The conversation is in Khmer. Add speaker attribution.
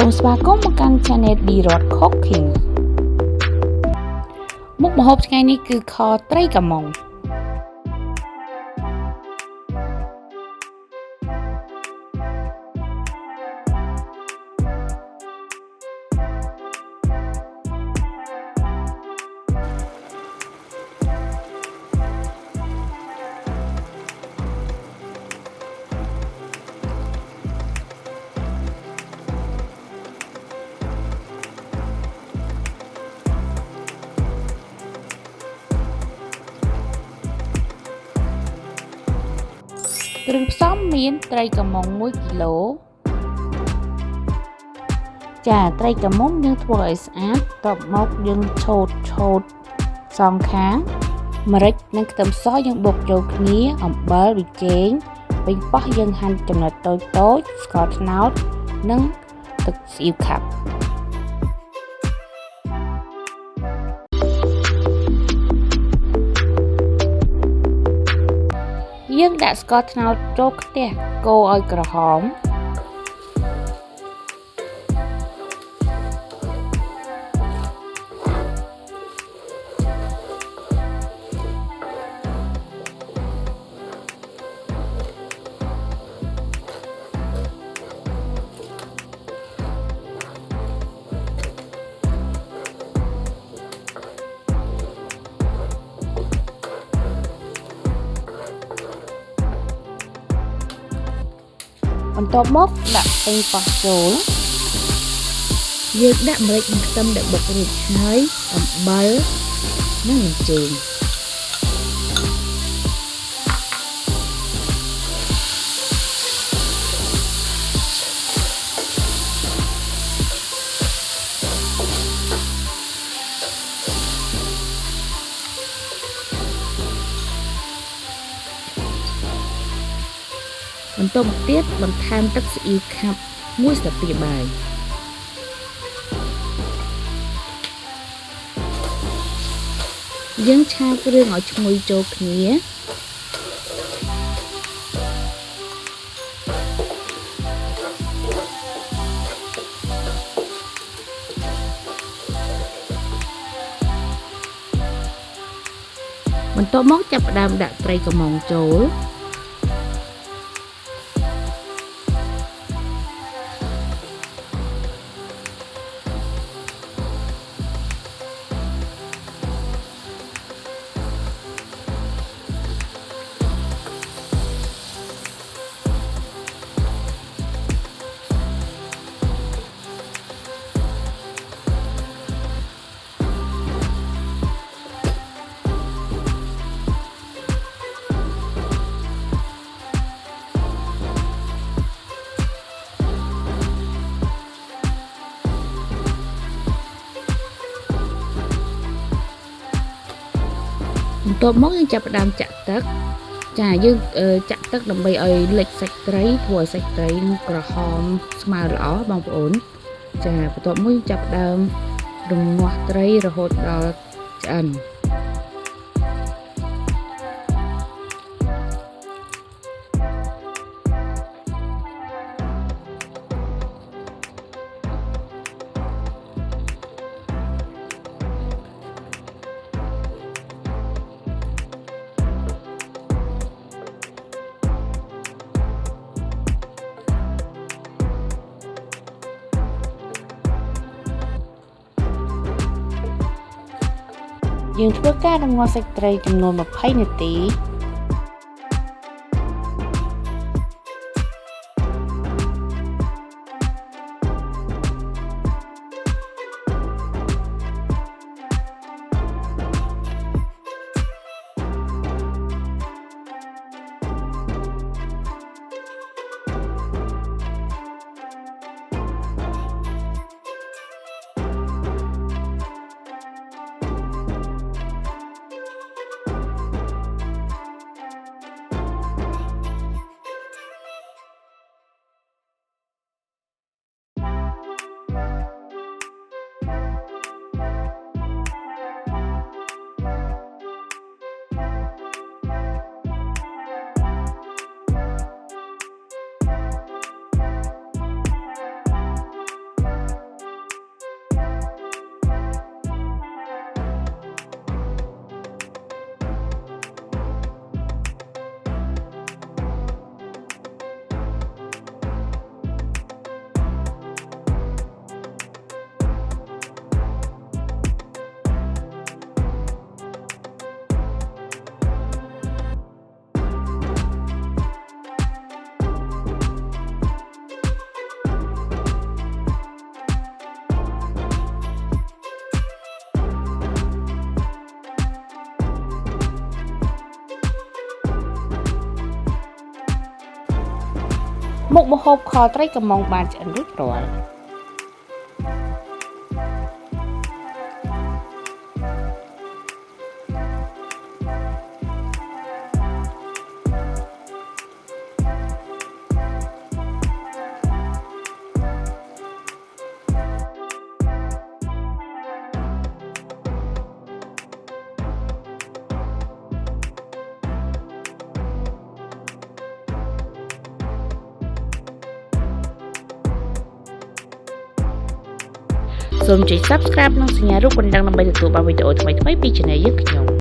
Speaker 1: មស្វាគមន៍មកកាន់ Channel D-Rod Cooking មុខម្ហូបថ្ងៃនេះគឺខត្រីកាម៉ុងគ្រឿងផ្សំមានត្រីកាម៉ុង1គីឡូចាត្រីកាម៉ុងយើងធ្វើឲ្យស្អាតតបមកយើងឆូតសងខាងម្រេចនិងខ្ទឹមសយើងបុកចូលគ្នាអំបិលប៊ីចេងប៉េងប៉ោះយើងហាន់ចំណិតតូចស្ករត្នោតនិងទឹកស៊ីអ៊ីវខាប់យើងដាក់ស្ករត្នោតចូលខ្ទះកូរឲ្យក្រហមបន្ទាប់មកដាក់ប៉េងប៉ោះចូលយើងដាក់ម្រេចនិងខ្ទឹមដែលបុករួចហើយអំបិលនិងប៊ីចេងបន្ទាប់មកទៀតបន្ថែមទឹកស៊ីអ៊ីវខាប់1ស្លាបព្រាបាយយើងឆាគ្រឿងឲ្យឈ្ងុយចូលគ្នាបន្ទាប់មកចាប់ផ្ដើមដាក់ត្រីកាម៉ុងចូលបន្ទាប់មកយើងចាប់ផ្ដើមចាក់ទឹកចាយើងចាក់ទឹកដើម្បីឲ្យលិចសាច់ត្រីធ្វើឲ្យសាច់ត្រីនឹងក្រហមស្មើល្អបងប្អូនចាបន្ទាប់មកយើងចាប់ផ្ដើមរំងាស់ត្រីរហូតដល់ឆ្អិនយើងធ្វើការរំងាស់សាច់ត្រីចំនួន20នាទី មុខម្ហូបខត្រីកមុំបានឆ្អិនរួចរាល់សូមចុច Subscribe និងសញ្ញារូបកណ្ដឹងដើម្បីទទួលបានវីដេអូថ្មីៗពី Channel យើងខ្ញុំ